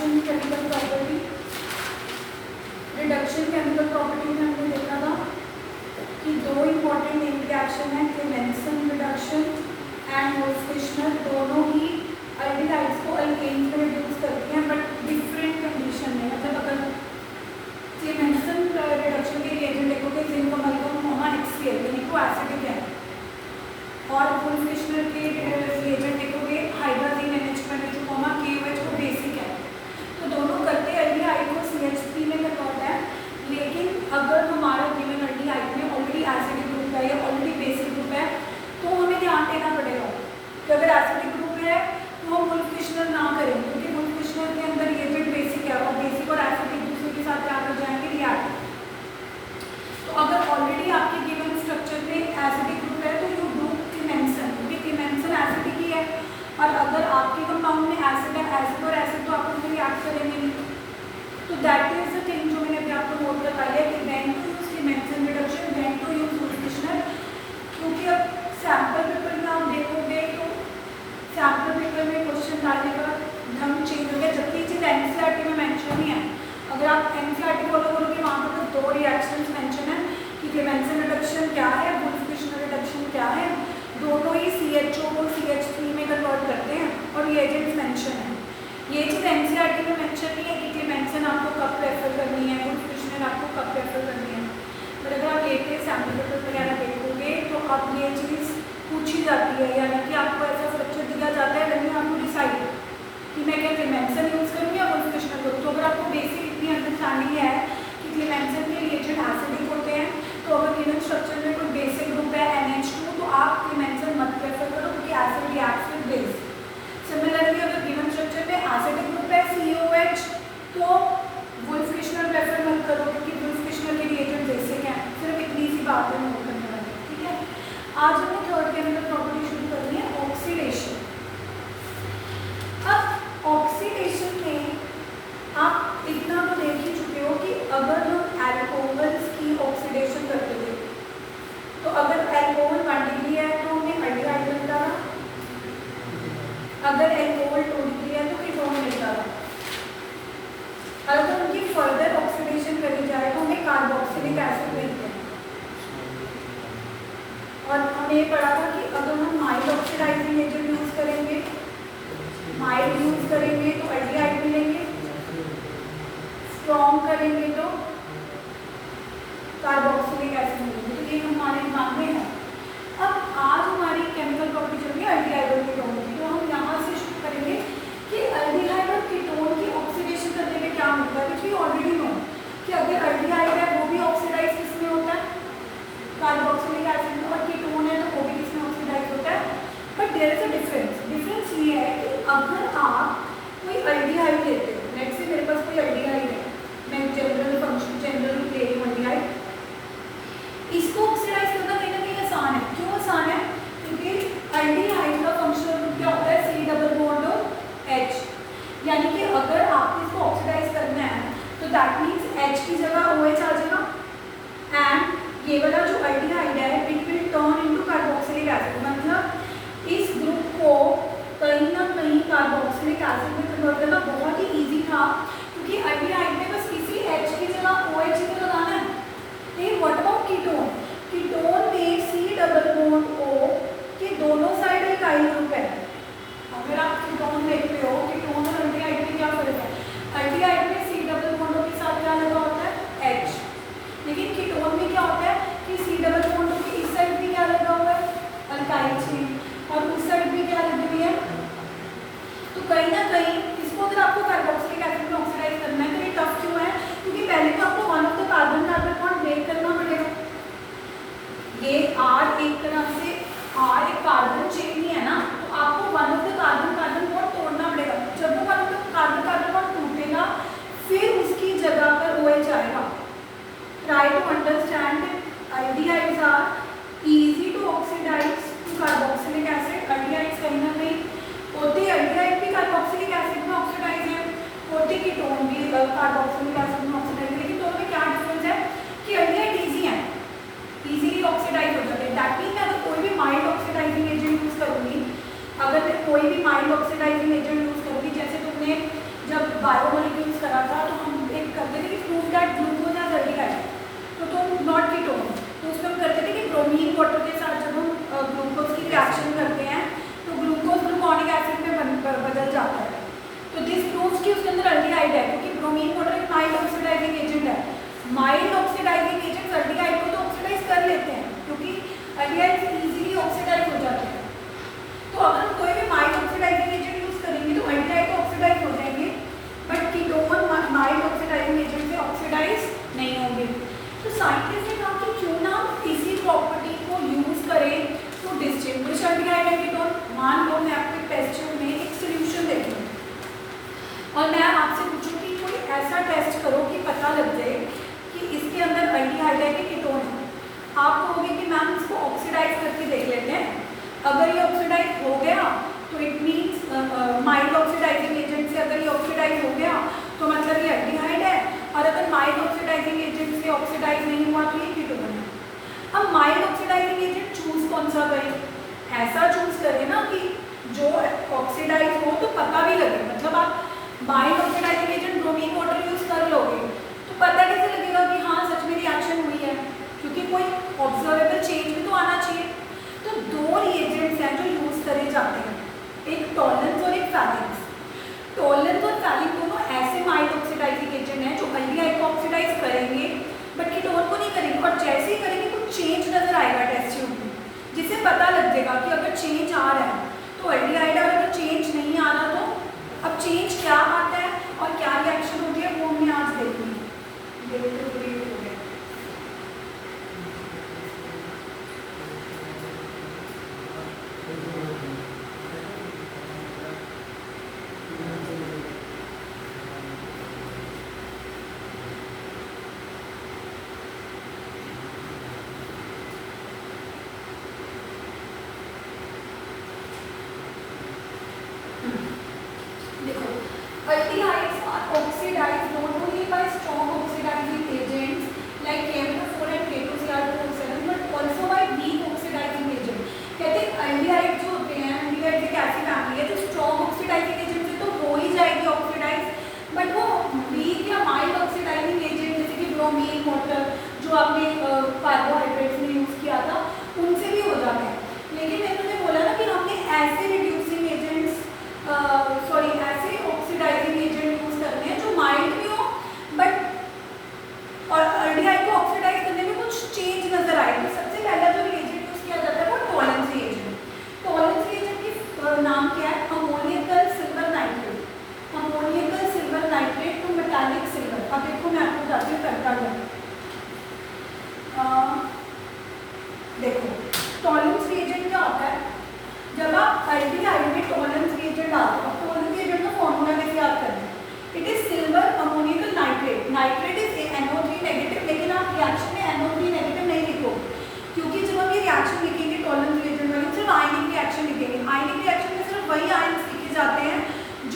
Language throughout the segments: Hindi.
Reduction chemical property. Reduction chemical property में हमने देखा था कि दो इंपॉर्टेंट नेम रिएक्शन है, क्लेमेंसन रिडक्शन एंड वोल्फ-किश्नर। दोनों ही अल्डिहाइड्स को अल्केन्स में रिड्यूस करती हैं, बट डिफरेंट कंडीशन में। मतलब अगर क्लेमेंसन रिडक्शन के रिएजेंट देखोगे जिंक अमलगम मोहा HCl यानी कि वो एसिडिक है, और वोल्फ-किश्नर के रिएजेंट देखोगे हाइड्रोजन NH2 मोहा KOH वो बेसिक है। तो दोनों करते अल्डिहाइड को CH3 में कन्वर्ट है, लेकिन अगर हमारा गिवन अल्डिहाइड में ऑलरेडी एसिडिक ग्रुप है या ऑलरेडी बेसिक ग्रुप है तो हमें ध्यान देना पड़ेगा कि अगर एसिडिक ग्रुप है तो हम वोल्फ-किश्नर ना करें, क्योंकि वोल्फ-किश्नर के अंदर रिएजेंट बेसिक है और बेसिक और एसिडिक दूसरे के साथ क्या कर जाएंगे, रिएक्ट। तो अगर ऑलरेडी आपके गिवन स्ट्रक्चर में एसिडिक ग्रुप है तो यू डू क्लेमेंसन, क्योंकि क्लेमेंसन एसिडिक ही है, और अगर आपके कंपाउंड में एसिड है, एसिड और एसिड तो आप उनसे रिएक्ट करेंगे नहीं। तो दैट इज द थिंग जो मैंने अभी आपको नोट करवाया है कि when to use Clemmensen reduction, when to use Wolff Kishner. क्योंकि अब सैम्पल पेपर में आप देखोगे तो सैम्पल पेपर में क्वेश्चन डालने का ढंग चेंज हो गया, जबकि ये चीज़ NCERT में मेंशन नहीं है। अगर आप NCERT फॉलो करोगे वहाँ पर बस दो रिएक्शंस मेंशन है कि क्लेमेंसन रिडक्शन क्या है, वोल्फ-किश्नर रिडक्शन क्या है। दोनों ही CHO को CH3 में कन्वर्ट करते हैं और रिएजेंट्स मेंशन है। ये चीज़ NCERT में मेंशन नहीं है कि क्लेमेंसन आपको कब प्रेफर करनी है, वोल्फ-किश्नर आपको कब प्रेफर करनी है। बट अगर आप लेके सैम्पल पेपर वगैरह देखोगे तो अब ये चीज़ पूछी जाती है, यानी कि आपको ऐसा स्ट्रक्चर दिया जाता है when you have to decide कि मैं क्या क्लेमेंसन यूज़ करूँ या वोल्फ-किश्नर करूँ। तो अगर आपको बेसिक इतनी अंडरस्टैंडिंग है कि क्लेमेंसन के रिएजेंट एसिडिक होते हैं, तो अगर गिवन स्ट्रक्चर में कोई बेसिक ग्रुप है NH2 तो आप क्लेमेंसन मत प्रेफर करो, क्योंकि acid reacts with base. Similarly अगर गिवन स्ट्रक्चर में एसिडिक ग्रुप है COH तो वोल्फ-किश्नर प्रेफर मत करो, क्योंकि वोल्फ-किश्नर के रिएजेंट बेसिक हैं। सिर्फ इतनी सी बात है नोट करने वाली, ठीक है। आज हमने थर्ड केमिकल प्रॉपर्टी शुरू करनी है, ऑक्सीडेशन। अब ऑक्सीडेशन में आप इतना तो देख ही चुके हो कि अगर हम एल्कोहल्स की ऑक्सीडेशन करते थे तो अगर एल्कोहल 1 डिग्री है तो हमें अल्डिहाइड मिलता था, अगर एल्कोहल 2 डिग्री है तो कीटोन मिलता था। अगर उनकी फर्दर ऑक्सीडेशन करी जाए तो हमें कार्बोक्सिलिक एसिड मिलते हैं। और हमने ये पढ़ा था कि अगर हम माइल्ड ऑक्सीडाइजिंग एजेंट यूज करेंगे, माइल्ड यूज करेंगे तो अल्डिहाइड मिलेंगे, स्ट्रॉन्ग करेंगे तो कार्बोक्सिलिक एसिड मिलेंगे। तो ये हमारे दिमाग में है। अब आज हमारी केमिकल प्रॉपर्टी चल रही है अल्डिहाइड और कीटोन की। तो हम यहाँ से शुरू करेंगे कि अल्डिहाइड और कीटोन की ऑक्सीडेशन करने में क्या मिलता है, क्योंकि ऑलरेडी नो कि अगर अल्डिहाइड है वो भी ऑक्सीडाइज किसमें होता है, कार्बोक्सिलिक एसिड में, और कीटोन है तो वो भी किसमें ऑक्सीडाइज होता है। But there is a difference. Difference ये है कि अगर आप कोई अल्डिहाइड लेते हो, लेट्स से मेरे पास कोई अल्डिहाइड है, मैं जनरल फंक्शन जनरल ले रही हूँ अल्डिहाइड, इसको ऑक्सीडाइज करना कहीं ना कहीं आसान है। क्यों आसान है, क्योंकि अल्डिहाइड का फंक्शनल ग्रुप क्या होता है, C डबल बॉन्ड और H। यानी कि अगर आपको इसको ऑक्सीडाइज करना है तो दैट मीन्स H की जगह OH आ जाएगा, एंड ये वाला जो अल्डिहाइड है it will turn into carboxylic acid. मतलब इस ग्रुप को कहीं ना कहीं कार्बोक्सिलिक एसिड में कन्वर्ट करना बहुत ही ईजी था, क्योंकि अल्डिहाइड में बस किसी H की जगह OH ही तो लगाना है। लेकिन व्हाट अबाउट कीटोन, कीटोन में C डबल बॉन्ड O के दोनों साइड एक आइल ग्रुप है। अगर आप कीटोन देखते हो, कीटोन और अल्डिहाइड में क्या फर्क है, अल्डिहाइड में C डबल बॉन्ड के साथ क्या लगा होता है H, लेकिन कीटोन में क्या होता है कि C डबल बॉन्ड के इस साइड भी क्या लगा हुआ है, अल्काइल चेन, और उस साइड भी क्या लगी हुई है। तो कहीं ना कहीं इसको अगर आपको कार्बोक्सिलिक एसिड में ऑक्सीडाइज करना है तो ये टफ क्यों है, क्योंकि पहले तो आपको one of the carbon carbon bond break करना पड़ेगा। ये R एक तरह से R एक कार्बन चेन ही है ना, तो आपको one of the carbon carbon bond तोड़ना पड़ेगा। जब वो one of the carbon carbon bond टूटेगा फिर उसकी जगह पर OH आएगा। Try to understand aldehydes are easy to oxidize to carboxylic acid। aldehydes कहीं ना कहीं होते, aldehyde भी कार्बोक्सिलिक एसिड में ऑक्सीडाइज है, होते कीटोन भी कार्बोक्सिलिक एसिड में ऑक्सीडाइज है, लेकिन दोनों में क्या डिफरेंस है कि aldehyde इजी है, इजीली ऑक्सीडाइज हो जाते हैं। दैट मीन मैं अगर कोई भी माइल्ड ऑक्सीडाइजिंग एजेंट यूज करूँगी, अगर मैं कोई भी माइल्ड ऑक्सीडाइजिंग एजेंट यूज करूँगी, जैसे तुमने जब बायो ब्रोमीन वाटर के साथ जब हम ग्लूकोज की रिएक्शन करते हैं तो ग्लूकोज ग्लूकोनिक एसिड में बदल जाता है। तो दिस प्रूव्स कि उसके अंदर अल्डिहाइड है, क्योंकि ब्रोमीन वाटर एक माइल्ड ऑक्सीडाइजिंग एजेंट है। माइल्ड ऑक्सीडाइजिंग एजेंट अल्डिहाइड को तो ऑक्सीडाइज कर लेते हैं, क्योंकि अल्डिहाइड इजीली ऑक्सीडाइज हो जाते हैं। तो अगर हम कोई भी माइल्ड ऑक्सीडाइजिंग एजेंट यूज करेंगे तो अल्डिहाइड तो ऑक्सीडाइज हो जाएंगे, but ketone mild oxidising agent से ऑक्सीडाइज नहीं होंगे। तो साइंटिस्ट ने कहा कि क्यों ना इसी प्रॉपर्टी को यूज करें to distinguish aldehyde and ketone. मान लो मैं आपको टेस्ट ट्यूब में एक सॉल्यूशन देखूं और मैं आपसे पूछूं कि कोई ऐसा टेस्ट करो कि पता लग जाए कि इसके अंदर अल्डिहाइड है कि कीटोन है। आप कहोगे कि मैम इसको ऑक्सीडाइज करके देख लेते हैं। अगर ये ऑक्सीडाइज हो गया तो it means mild oxidising agent से अगर ये ऑक्सीडाइज हो गया तो मतलब ये अल्डिहाइड है, और अगर माइल्ड ऑक्सीडाइजिंग एजेंट से ऑक्सीडाइज नहीं हुआ तो ये कीटोन है। अब माइल्ड ऑक्सीडाइजिंग एजेंट चूज कौन सा करें? ऐसा चूज करें ना कि जो ऑक्सीडाइज हो तो पता भी लगे। मतलब आप mild oxidising agent bromine water use कर लोगे तो पता कैसे लगेगा कि हाँ सच में रिएक्शन हुई है, क्योंकि कोई ऑब्जर्वेबल चेंज भी तो आना चाहिए। तो दो रिएजेंट्स हैं जो यूज करे जाते हैं, एक टॉलेंस और एक फैलिक्स। टॉलेंस और फैलिक्स दोनों ऐसे माइल्ड ऑक्सीडाइजिंग एजेंट हैं जो अल्डिहाइड को ऑक्सीडाइज करेंगे बट कीटोन को नहीं करेंगे, और जैसे ही करेंगे कुछ चेंज नजर आएगा टेस्ट ट्यूब में, जिससे पता लग जाएगा कि अगर चेंज आ रहा है तो अल्डिहाइड है, और अगर चेंज नहीं आ रहा तो अब चेंज क्या आता है और क्या रिएक्शन होती है वो हमने आज देखनी है। देखो, aldehydes are oxidized not only by strong oxidizing agents like KMnO4 and K2Cr2O7 but also by weak oxidizing agent। कहते हैं aldehyde जो होते हैं, aldehyde एक ऐसी फैमिली है जो strong oxidizing agent से तो हो ही जाएगी ऑक्सीडाइज, बट वो weak या mild oxidizing agent जैसे कि ब्रोमीन वाटर जो आपने कार्बोहाइड्रेट्स में यूज किया था उनसे भी हो जाता है। लेकिन मैंने तुम्हें बोला ना कि हमने ऐसे रिड्यूसिंग एजेंट्स ऐसे ऑक्सीडाइजिंग एजेंट यूज करते हैं जो माइल्ड भी हो बट और अल्डिहाइड को ऑक्सीडाइज करने में कुछ चेंज नजर आए। तो सबसे पहला जो रिएजेंट यूज किया जाता है वो टॉलेंस रिएजेंट। टॉलेंस रिएजेंट की नाम क्या है? Ammoniacal silver nitrate. Ammoniacal silver nitrate to metallic silver. अब देखो मैं आपको बताती हूँ करता क्या। देखो टॉलेंस रिएजेंट क्या होता है? जब आप अल्डिहाइड में टॉलेंस रिएजेंट डालते हो, टॉलेंस रिएजेंट का फॉर्मूला कैसे याद करना है? It is silver ammoniacal nitrate. Nitrate is NO3 negative, लेकिन आप रिएक्शन में NO3 नेगेटिव नहीं लिखोगे, क्योंकि जब हम ये रिएक्शन लिखेंगे टॉलेंस रिएजेंट वाली सिर्फ आयनिक रिएक्शन लिखेंगे। आयनिक रिएक्शन में सिर्फ वही आयन्स लिखे जाते हैं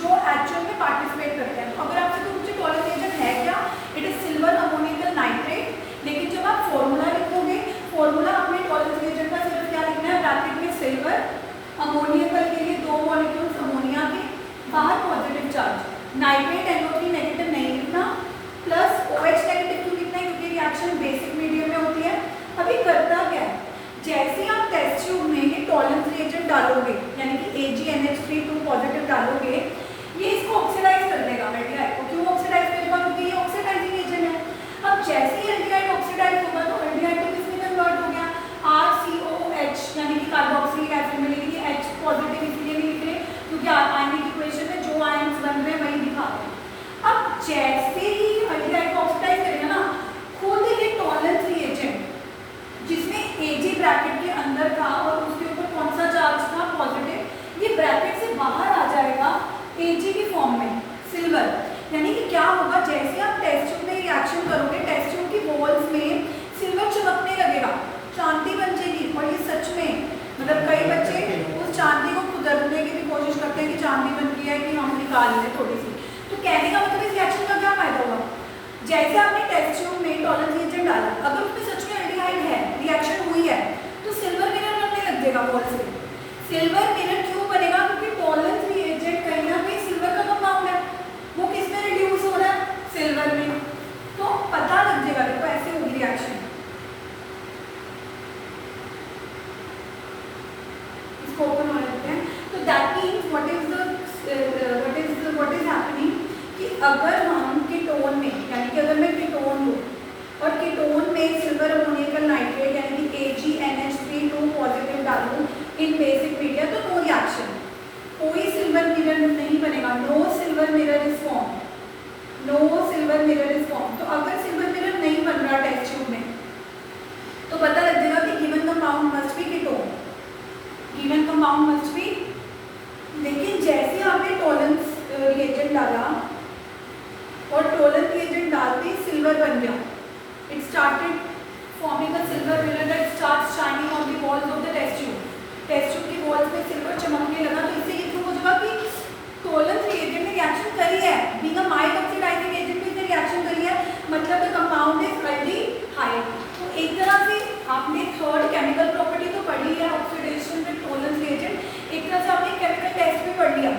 जो एक्चुअल में पार्टिसिपेट करते हैं। तो अगर आपसे पूछे टॉलेंस रिएजेंट है क्या, it is silver ammoniacal nitrate. लेकिन जब आप फॉर्मूला लिखोगे, फॉर्मूला आपने टॉलेंस रिएजेंट का सिर्फ क्या लिखना है? ब्रैकेट में सिल्वर, अमोनियकल के लिए दो मॉलिक्यूल्स अमोनिया के, बाहर positive charge, nitrate NO3 negative नहीं लिखना, प्लस OH नेगेटिव क्यों लिखना है? क्योंकि रिएक्शन बेसिक मीडियम में होती है। अभी करता क्या है? जैसे आप टेस्ट ट्यूब में ये टॉलेंस रिएजेंट डालोगे, यानी कि AgNH3 पॉजिटिव डालोगे, ये इसको ऑक्सीडाइज कर देगा अल्डिहाइड को। क्यों ऑक्सीडाइज करेगा? क्योंकि ये ऑक्सीडाइजिंग एजेंट है। अब जैसे ही अल्डिहाइड ऑक्सीडाइज होगा तो अल्डिहाइड तो किसमें कन्वर्ट हो गया? RCOH, यानी कि कार्बोक्सिलिक एसिड में। लेकिन ये H पॉजिटिव इसलिए नहीं लिख रहे क्योंकि आयनिक इक्वेशन में जो आयन्स बन रहे हैं वही दिखा रहे हैं। अब जैसे ही अल्डिहाइड को ऑक्सीडाइज करेगा ना, खुद ये टॉलेंस रिएजेंट जिसमें Ag ब्रैकेट के अंदर था और उसके ऊपर कौन सा चार्ज था? पॉजिटिव, ये ब्रैकेट से बाहर आ जाएगा Ag की फॉर्म में सिल्वर। यानी कि क्या होगा? जैसे आप टेस्ट ट्यूब में रिएक्शन करोगे, टेस्ट ट्यूब की वॉल्स में सिल्वर चमकने लगेगा, चांदी बन जाएगी। और ये सच में मतलब कई बच्चे उस चांदी को खुदरने की भी कोशिश करते हैं कि चांदी बन गई है कि हम निकाल लें थोड़ी सी। तो कहने का मतलब इस रिएक्शन का क्या फायदा हुआ? जैसे आपने टेस्ट ट्यूब में टॉलेंस रिएजेंट डाला, अगर उसमें सच में अल्डिहाइड है, रिएक्शन हुई है, तो सिल्वर मिरर बनने लग जाएगा वॉल से। सिल्वर मिरर क्यों बनेगा? क्योंकि टॉलेंस रिएजेंट कहीं ना कहीं सिल्वर का कंपाउंड है, वो किस में रिड्यूस हो रहा है? सिल्वर में। तो पता लग जाएगा, देखो ऐसे होगी रिएक्शन। ओपन हो जाते हैं। तो that means what is happening कि अगर हम कीटोन में, यानी कि अगर मैं कीटोन लूँ और कीटोन में सिल्वर अमोनियम नाइट्रेट यानी कि AgNH3 पॉजिटिव डालूँ इन बेसिक मीडिया, तो नो रिएक्शन, कोई सिल्वर मिरर नहीं बनेगा, no silver mirror is form, no silver mirror is form. तो अगर सिल्वर मिरर नहीं बन रहा टेस्ट ट्यूब में तो पता लग जाएगा कि given compound must be ketone, given compound must be. लेकिन जैसे आपने टॉलेंस रिएजेंट डाला और टॉलेंस रिएजेंट डालते ही सिल्वर बन गया, it started forming a silver mirror that starts shining on the walls of the test tube, test tube की वॉल्स में सिल्वर चमकने लगा। तो इससे ये प्रूव हो जाएगा कि टॉलेंस रिएजेंट ने रिएक्शन करी है, being a mild oxidising agent इसने रिएक्शन करी है, मतलब द कंपाउंड इज एल्डिहाइड। तो एक तरह से आपने थर्ड केमिकल प्रॉपर्टी तो पढ़ी है ऑक्सीडेशन विद टॉलेंस रिएजेंट, एक तरह से आपने केमिकल टेस्ट भी पढ़ लिया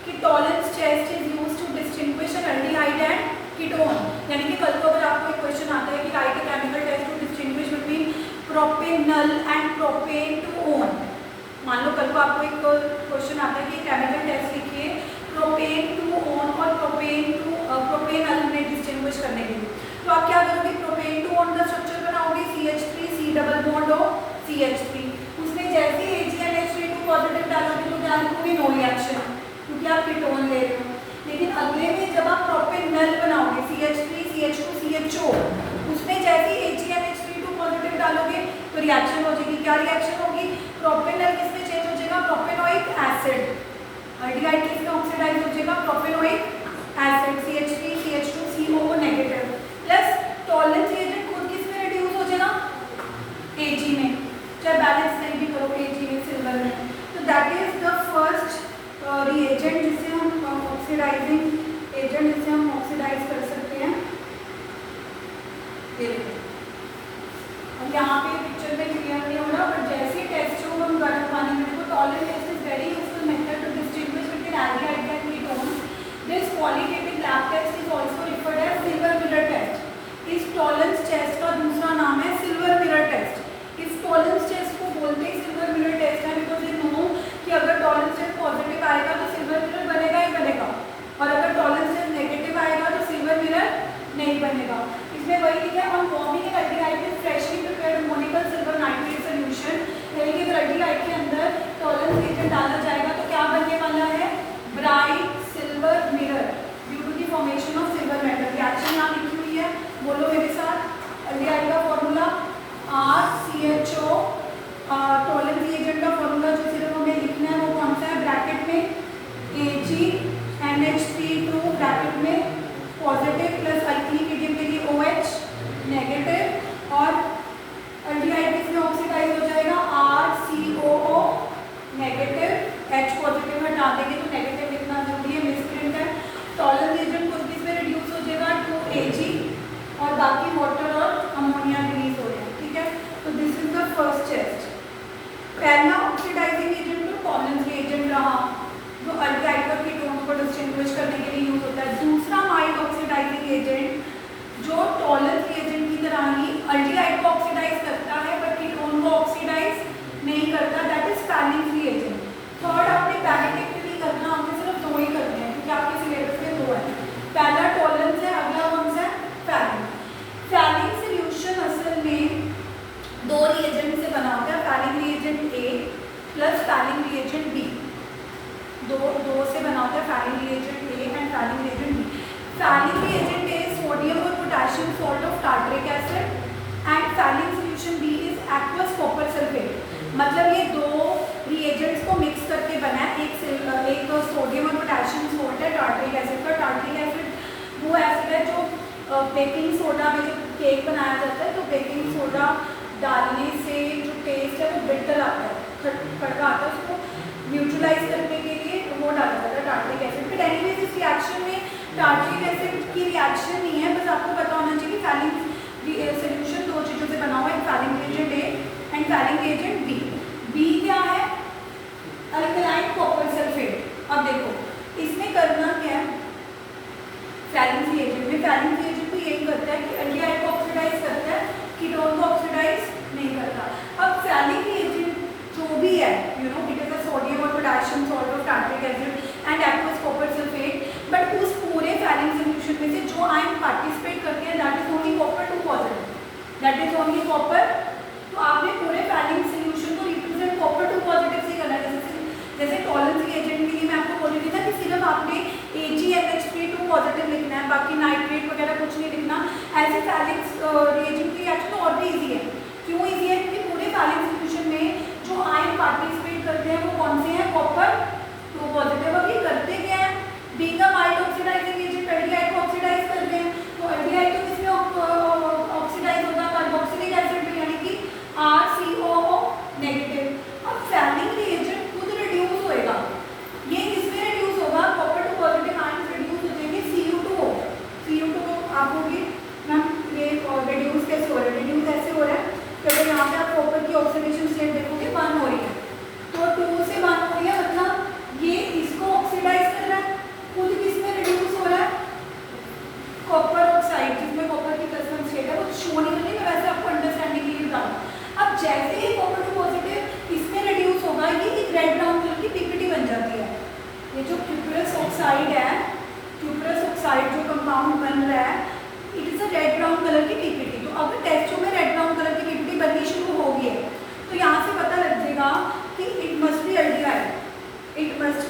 कि Tollens test is used to distinguish an aldehyde and ketone. यानी कि कल को अगर आपको एक क्वेश्चन आता है कि write a chemical test to distinguish between propanal and propan two one, मान लो कल को आपको एक क्वेश्चन आता है कि केमिकल टेस्ट लिखिए प्रोपेन टू ओन और प्रोपेनल में डिस्टिंग्विश करने के लिए। तो आप क्या करोगे, प्रोपेन टू ओन का स्ट्रक्चर बनाओगे CH3 C डबल बॉन्ड हो CH3, उसमें जैसे AgNH3 पॉजिटिव डालोगे तो क्या लिखोगे, नो रिएक्शन, क्योंकि आप कीटोन ले रहे हो। लेकिन अगले में जब आप प्रोपेनल बनाओगे CH3 CH2 CHO, उसमें जैसे AgNH3 पॉजिटिव डालोगे तो रिएक्शन हो जाएगी। क्या रिएक्शन होगी, प्रोपेनल किसमें चेंज हो जाएगा, प्रोपेनोइक एसिड, एल्डिहाइड किसमें ऑक्सीडाइज हो जाएगा, propanoic acid CH3 CH2 COO negative, plus Tollens reagent खुद किसमें रिड्यूस हो जाएगा, Ag में, चाहे बैलेंस नहीं भी करो Ag में सिल्वर में। तो that is the first reagent जिसे हम ऑक्सीडाइजिंग एजेंट जिसे हम ऑक्सीडाइज कर सकते हैं। ये देखिए, अब यहाँ पे पिक्चर में क्लियर नहीं हो रहा, पर जैसे टेस्ट ट्यूब हम गर्म पानी में, तो Tollens test is very useful method to distinguish between aldehyde and ketones. This qualitative lab test is also referred as silver mirror test. इस टॉलेंस टेस्ट का दूसरा नाम है सिल्वर मिरर टेस्ट। इस टॉलेंस टेस्ट को बोलते ही सिल्वर मिरर टेस्ट है, बिकॉज ये नो कि अगर टॉलेंस टेस्ट पॉजिटिव आएगा तो सिल्वर मिरर बनेगा ही बनेगा, और अगर टॉलेंस टेस्ट नेगेटिव आएगा तो सिल्वर मिरर नहीं बनेगा। इसमें वही लिखा है, on forming an aldehyde with freshly prepared ammonium silver nitrate solution, यानी कि अगर एल्डिहाइड के अंदर टॉलेंस एजेंट डाला जाएगा तो क्या बनने वाला है, bright silver mirror due to the formation of silver metal. Reaction यहाँ लिखी हुई है, बोलो मेरे साथ, एल्डिहाइड का फॉर्मूला RCHO, टॉलेंस एजेंट का फॉर्मूला जो सिर्फ हमें लिखना है वो कौन सा है, ब्रैकेट में AgNH3 ब्रैकेट में पॉजिटिव प्लस अल्कीन मीडियम के लिए OH नेगेटिव, और एल्डिहाइड किसमें ऑक्सीडाइज हो जाएगा, RCOO नेगेटिव, H पॉजिटिव हटा देंगे तो नेगेटिव लिखना जरूरी है, मिसप्रिंट है। टॉलेंस एजेंट को किसमें रिड्यूस हो जाएगा, 2Ag, और बाकी वाटर और अमोनिया रिलीज हो रहे हैं, ठीक है। तो this is the first test. पहला ऑक्सीडाइजिंग एजेंट तो टॉलेंस एजेंट रहा जो एल्डिहाइड और कीटोन को डिस्टिंग्विश करने के लिए यूज होता है। दूसरा माइल्ड ऑक्सीडाइजिंग एजेंट जो टॉलेंस एजेंट की तरह ही एल्डिहाइड को ऑक्सीडाइज करता है बट कीटोन को ऑक्सीडाइज नहीं करता, that is falling free agent. Third आपने पैरेटिकली करना, आपने सिर्फ दो ही करने हैं क्योंकि आपके सिलेबस में दो है, पहला टॉलेंस है, अगला कौन सा है, फैलिंग। फैलिंग सोल्यूशन असल में दो रिएजेंट से बना होता है, Fehling reagent A plus Fehling reagent B, दो से बना होता है, Fehling reagent A and Fehling reagent B। Fehling reagent A is sodium और potassium salt of tartaric acid and Fehling solution B is aqueous copper sulfate। मतलब ये दो रिएजेंट्स को मिक्स करके बना है, एक सोडियम और पोटेशियम सॉल्ट है टार्टरिक एसिड का। टार्टरिक एसिड वो एसिड है जो बेकिंग सोडा में जो केक बनाया जाता है, तो बेकिंग सोडा डालने से जो टेस्ट है वो बिटर आता है, खड़का आता है, उसको न्यूट्रलाइज करने के लिए वो डाला जाता है टार्टरिक एसिड। बट एनीवेज इस रिएक्शन में टार्टरिक एसिड की रिएक्शन नहीं है, बस आपको पता होना चाहिए कि फैलिंग सोल्यूशन दो चीज़ों से बना हुआ है, falling agent A and falling agent B। B क्या है, अल्कलाइन कॉपर सल्फेट। अब देखो इसमें करना क्या है, फैलिंग एजेंट में फैलिंग एजेंट तो यही करता है कि एल्डिहाइड को ऑक्सीडाइज करता है, कीटोन को ऑक्सीडाइज नहीं करता। अब फैलिंग एजेंट जो भी है, you know, it is a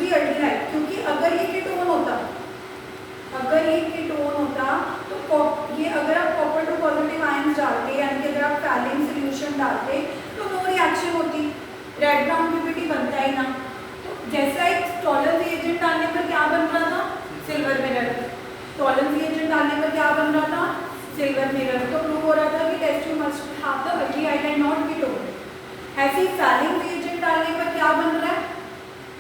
भी अल्डिहाइड, क्योंकि अगर ये कीटोन होता तो ये अगर आप कॉपर टू पॉजिटिव आयंस डालते, यानी कि अगर आप फैलिंग सोल्यूशन डालते तो नो रिएक्शन होती, रेड ब्राउन पीपीटी बनता ही ना। तो जैसा एक टॉलरेंस रिएजेंट डालने पर क्या बन रहा था, सिल्वर मिरर, टॉलरेंस रिएजेंट डालने पर क्या बन रहा था, सिल्वर मिरर। तो प्रूव हो रहा था कि test tube must have the aldehyde and not ketone. ऐसे ही फैलिंग रिएजेंट डालने पर क्या बन रहा है,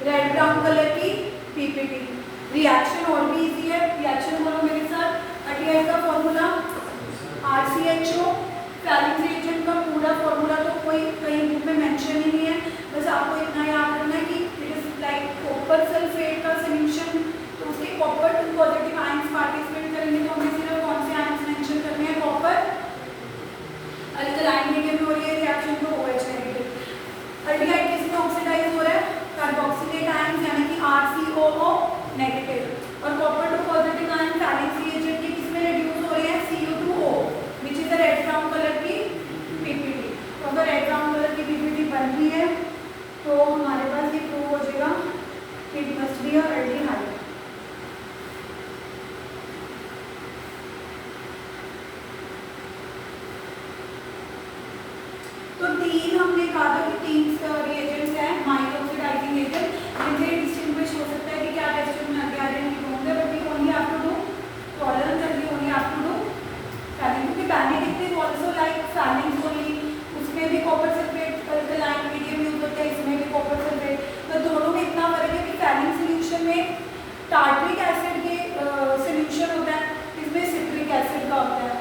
रेड ब्राउन कलर की पीपीटी। रिएक्शन और भी इजी है, रिएक्शन बोलो मेरे साथ। अल्डिहाइड का फॉर्मूला RCHO, फैलिंग रिएजेंट का पूरा फॉर्मूला तो कोई कहीं बुक में मेंशन ही नहीं है, बस आपको इतना याद रखना है कि it is like copper sulphate का सॉल्यूशन, तो उसके copper two positive ions participate करेंगे तो हमें सिर्फ कौन से आयंस मेंशन करने हैं, कॉपर। अल्कलाइन मीडियम में हो रही है रिएक्शन तो OH नेगेटिव। अल्डिहाइड किसमें ऑक्सीडाइज हो रहा है, कार्बोक्सिलेट आयंस यानी कि RCOO नेगेटिव, और copper two positive ion falling reagent के किसमें रिड्यूस हो रहे हैं, CU2O which is the red brown colour की पीपीटी। तो अगर रेड ब्राउन कलर की पीपीटी बन रही है तो हमारे पास ये प्रूव हो जाएगा it must be a aldehyde. तो तीन हमने कहा था कि तीन रिएजेंट्स हैं माइल्ड ऑक्सीडाइजिंग एजेंट, जिनसे डिस्टिंग्विश हो सकता है कि क्या टेस्ट में आगे आ रहे हैं कि होंगे, but we only have to do Tollens and we only have to do Fehling, क्योंकि Benedict is also like Fehling only, उसमें भी copper sulphate alkaline medium use होता है, इसमें भी कॉपर सल्फेट। तो दोनों में इतना फर्क है कि फैलिंग सॉल्यूशन में टार्ट्रिक एसिड के सॉल्यूशन होता है, इसमें सिट्रिक एसिड का होता है,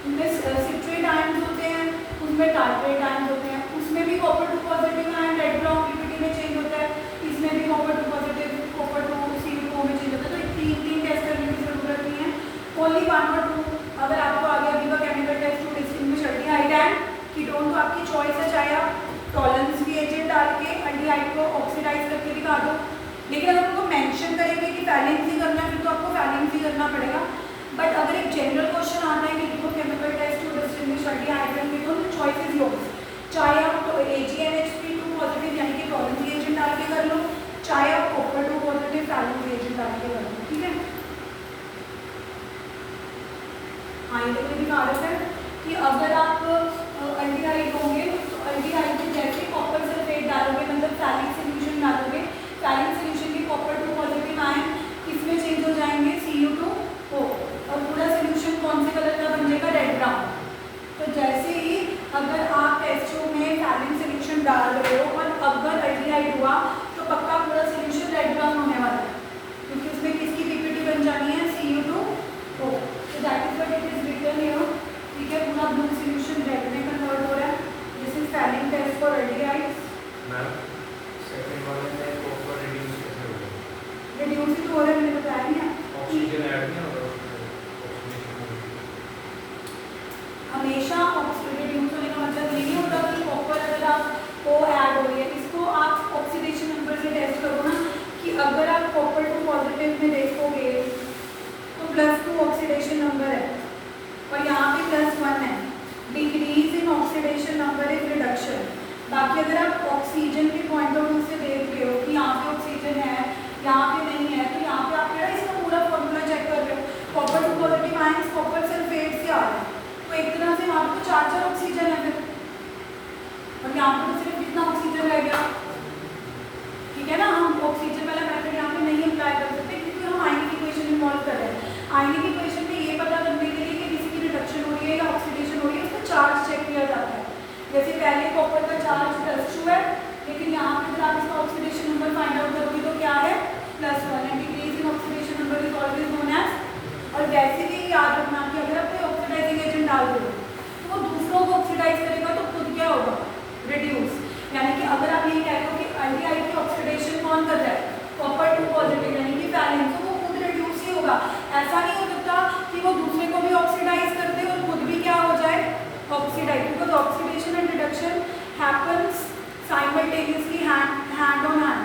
इनमें सिट्रेट आयंस होते हैं, उसमें टार्ट्रेट आयंस होते हैं, उसमें भी copper two positive ion red brown PPT में चेंज होता है, इसमें भी copper two positive copper two CU2O में चेंज होता है। तो तीन टेस्ट करने की जरूरत नहीं है, ओनली 1 और 2। अगर आपको आगे अभी का chemical test to distinguish aldehyde and ketone तो आपकी चॉइस है, चाहे आप टॉलरेंस रिएजेंट डाल के अल्डिहाइड को ऑक्सीडाइज करके दिखा दो, लेकिन अगर उनको मेंशन करेंगे कि फैलिंग ही करना है फिर तो आपको फैलिंग ही करना पड़ेगा। बट अगर एक जनरल क्वेश्चन आता है कि देखो chemical test to distinguish aldehyde and ketone, तो चॉइस इज योर्स, चाहे आप AgNH3 पॉजिटिव यानी कि टॉलरेंस रिएजेंट डाल के कर लो, चाहे आप copper two positive falling reagent डाल के कर लो, ठीक है। हाँ ये देखो दिखा रहे थे कि अगर आप अल्डिहाइड होंगे तो अल्डिहाइड में जैसे कॉपर सल्फेट डालोगे, मतलब फैलिक सॉल्यूशन डालोगे, फैलिक सॉल्यूशन के कॉपर टू पॉजिटिव आयन किसमें चेंज हो जाएंगे, CU2O, और पूरा सॉल्यूशन कौन से कलर का बन जाएगा, रेड ब्राउन। तो जैसे ही अगर आप टेस्ट ट्यूब में फैलिक सॉल्यूशन डाल रहे हो और अगर अल्डिहाइड हुआ तो पक्का पूरा सॉल्यूशन रेड ब्राउन होने वाला है, क्योंकि उसमें किसकी पीपीटी बन जानी है, CU2O। तो that is what it is written here, ठीक है। पूरा ब्लू सॉल्यूशन रेड में कन्वर्ट हो रहा है, this is Fehling test for aldehydes. Ma'am second वाले में कॉपर रिड्यूस कैसे होगा, रिड्यूस ही तो हो रहा है, मैंने बताया नहीं, ऑक्सीजन ऐड नहीं हो रहा, हमेशा ऑक्सीजन रिड्यूस होने का मतलब ये नहीं होता कि कॉपर अगर आप ओ ऐड हो रही है, इसको आप ऑक्सीडेशन नंबर से टेस्ट करो ना, कि अगर आप कॉपर टू पॉजिटिव में देखोगे तो +2 ऑक्सीडेशन नंबर है और यहाँ पे +1 है, decrease in oxidation number is reduction. बाकी अगर आप ऑक्सीजन के पॉइंट ऑफ व्यू से देख रहे हो कि यहाँ पे ऑक्सीजन है यहाँ पे नहीं है, तो यहाँ पे आप इसका पूरा फॉर्मूला चेक कर रहे हो, copper two positive ions copper sulphate से आ रहा है, तो एक तरह से वहाँ पे तो 4 ऑक्सीजन है फिर, और यहाँ पे तो सिर्फ कितना ऑक्सीजन रह गया, ठीक है ना। हम ऑक्सीजन वाला मेथड यहाँ पे नहीं अप्लाई कर सकते क्योंकि हम आयनिक इक्वेशन इन्वॉल्व कर रहे हैं। आयनिक इक्वेशन में ये पता करने के लिए कि किसी की रिडक्शन हो रही है या ऑक्सीडेशन हो रही है, उसका चार्ज चेक किया जाता है। जैसे पहले कॉपर का चार्ज +2 है, लेकिन यहाँ पे अगर आप इसका ऑक्सीडेशन नंबर फाइंड आउट करोगे तो क्या है, +1 है, decrease in oxidation number is always known as. और वैसे भी याद रखना कि अगर आप कोई ऑक्सीडाइजिंग एजेंट डाल दो तो वो दूसरों को ऑक्सीडाइज करेगा तो खुद क्या होगा, रिड्यूस। यानी कि अगर आप ये कह रहे हो कि अल्डिहाइड की ऑक्सीडेशन कौन कर रहा है, कॉपर टू पॉजिटिव यानी कि फैलिन, तो वो खुद रिड्यूस ही होगा। ऐसा नहीं हो सकता कि वो दूसरे को भी ऑक्सीडाइज कर दे और खुद भी क्या हो जाए, oxidise, because oxidation and reduction happens simultaneously hand on hand,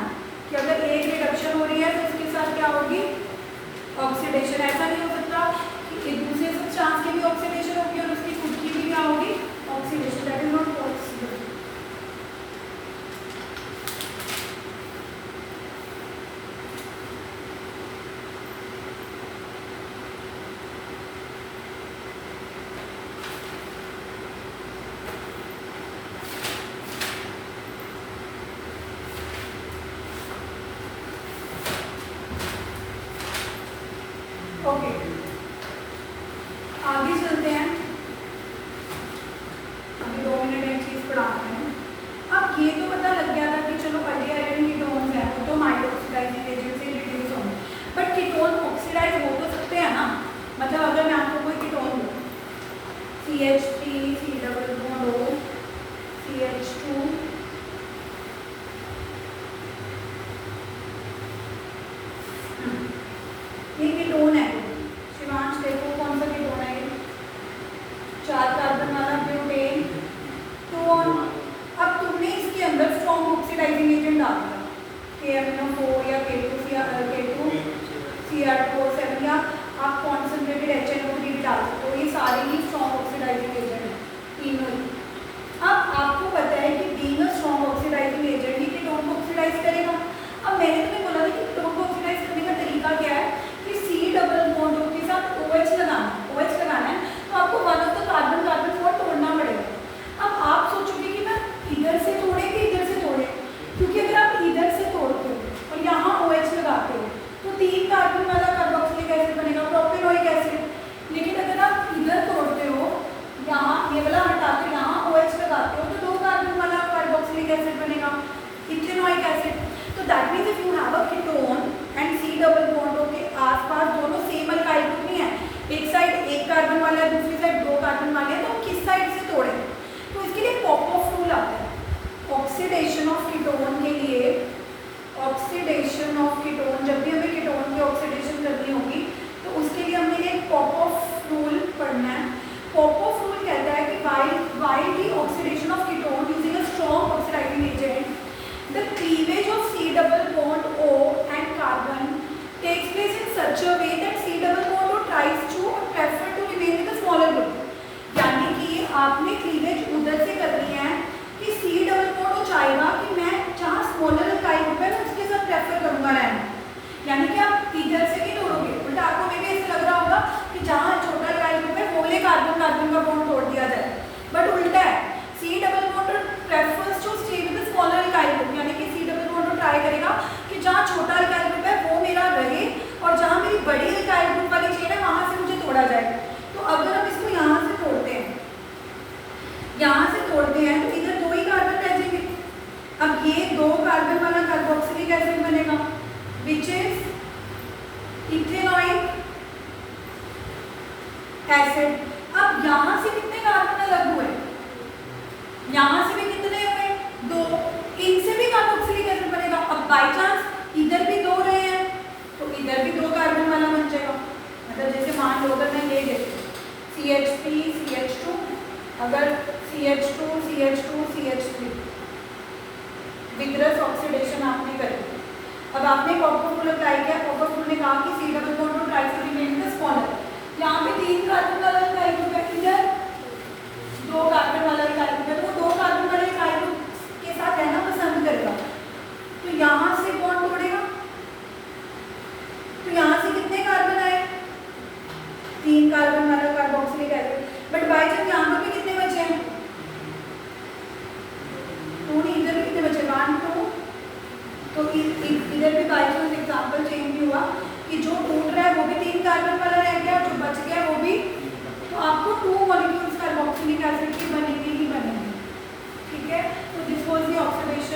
कि अगर एक रिडक्शन हो रही है तो उसके साथ क्या होगी, ऑक्सीडेशन। ऐसा नहीं हो सकता कि एक दूसरे से चांस की भी ऑक्सीडेशन होगी और उसकी खुद की भी क्या होगी, oxidation, that is not possible. Br2O7 या आप कॉन्सेंट्रेटेड HNO3 भी डाल सकते हो। ये सारे ही स्ट्रॉन्ग ऑक्सीडाइजिंग एजेंट हैं तीनों ही। अब आपको पता है कि being a strong oxidising agent ही कीटोन को ऑक्सीडाइज करेगा। अब मैंने तुम्हें बोला था कि कीटोन को ऑक्सीडाइज करने का तरीका क्या है कि C डबल बॉन्ड के साथ OH लगाना है, तो आपको one of the carbon carbon bond तोड़ना पड़ेगा। अब आप सोचोगे कि मैं इधर से तोड़े कि इधर से तोड़े, क्योंकि अगर आप इधर से तोड़ते हो और यहाँ OH लगाते हो तो 3 कार्बन वाला कार्बोक्सिलिक एसिड बनेगा, प्रोपेनोइक एसिड। लेकिन अगर आप इधर तोड़ते हो, यहाँ ये वाला हटाते हो, यहाँ OH लगाते हो, तो 2 कार्बन वाला कार्बोक्सिलिक एसिड बनेगा, इथेनोइक एसिड। तो that means if you have a ketone and C double bond के आसपास दोनों सेम अल्काइल ग्रुप नहीं है, एक साइड 1 कार्बन वाला है, दूसरी साइड 2 कार्बन वाले हैं, तो हम किस साइड से तोड़े? तो इसके लिए पॉपऑफ रूल आता है। ऑक्सीडेशन ऑफ कीटोन के लिए, ऑक्सीडेशन ऑफ कीटोन, जब भी हमें कीटोन की ऑक्सीडेशन करनी होगी तो उसके लिए हमें एक पॉपऑफ रूल पढ़ना है। पॉपऑफ रूल कहता है कि while the oxidation of ketone using a strong oxidizing agent, the cleavage of C double bond O and carbon takes place in such a way that C double bond O tries to or prefer to remain with a smaller group। यानी कि आपने क्लीवेज उधर से करनी है कि C डबल बॉन्ड O चाहेगा कि मैं जहाँ स्मॉलर अल्काइल ग्रुप है मैं उसके साथ प्रेफर करूँगा रहना। यानी कि आप इधर से नहीं तोड़ोगे, उल्टा आपको मे भी ऐसे लग रहा होगा कि जहाँ छोटा अल्काइल ग्रुप है वो वाले कार्बन कार्बन का बॉन्ड तोड़ दिया जाए, बट उल्टा है। C double bond prefers to stay with the smaller alkyl group, यानी कि C डबल बॉन्ड ट्राई करेगा कि जहाँ छोटा अल्काइल ग्रुप है वो मेरा रहे और जहाँ मेरी बड़ी अल्काइल ग्रुप वाली चेन है वहाँ से मुझे तोड़ा जाए। तो अगर हम इसको यहाँ से तोड़ते हैं, तो इधर 2 ही कार्बन रह जाएंगे। अब ये 2 कार्बन वाला कार्बोक्सिलिक एसिड बनेगा विच इज इथेनोइक एसिड। अब यहाँ से कितने कार्बन अलग हुए? यहाँ से भी कितने हुए? 2। इनसे भी कार्बोक्सिलिक एसिड बनेगा। अब बाई चांस इधर भी 2 रहे हैं तो इधर भी 2 कार्बन वाला बन जाएगा। मतलब जैसे मान लो अगर मैं ये देखूँ CH3 CH2, अगर CH2 CH2 CH3 vigorous oxidation आपने करी। अब आपने पॉपऑफ रूल अप्लाई किया। पॉपऑफ रूल ने कहा कि C double bond to try to remain the smaller. यहाँ पे 3 कार्बन वाला अल्काइल ग्रुप है, इधर 2 कार्बन वाला अल्काइल ग्रुप है, तो वो 2 कार्बन वाले अल्काइल ग्रुप के साथ रहना पसंद करेगा। तो यहाँ से बॉन्ड तोड़ेगा, तो यहाँ से कितने कार्बन आए? 3 कार्बन वाला carboxylic acid. But by chance यहाँ पर भी कितने बचे हैं? 2। इधर भी कितने बचे? 1 2। तो इधर भी बाई चांस एग्जाम्पल चेंज भी हुआ कि जो टूट रहा है वो भी 3 कार्बन वाला रह गया, जो बच गया वो भी। तो आपको 2 मॉलिक्यूल्स कार्बोक्सिलिक एसिड की बनेंगे ही बनेंगे। ठीक है, तो दिस वाज द ऑक्सीडेशन